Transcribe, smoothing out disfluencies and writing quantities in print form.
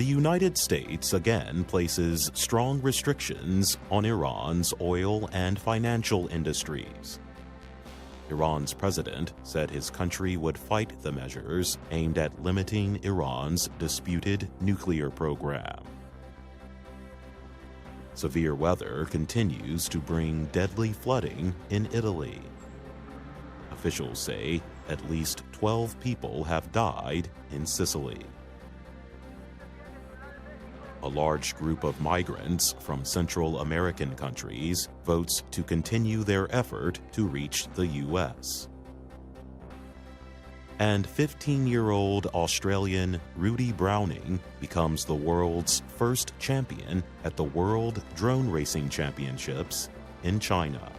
The United States again places strong restrictions on Iran's oil and financial industries. Iran's president said his country would fight the measures aimed at limiting Iran's disputed nuclear program. Severe weather continues to bring deadly flooding in Italy. Officials say at least 12 people have died in Sicily. A large group of migrants from Central American countries votes to continue their effort to reach the U.S. And 15-year-old Australian Rudy Browning becomes the world's first champion at the World Drone Racing Championships in China.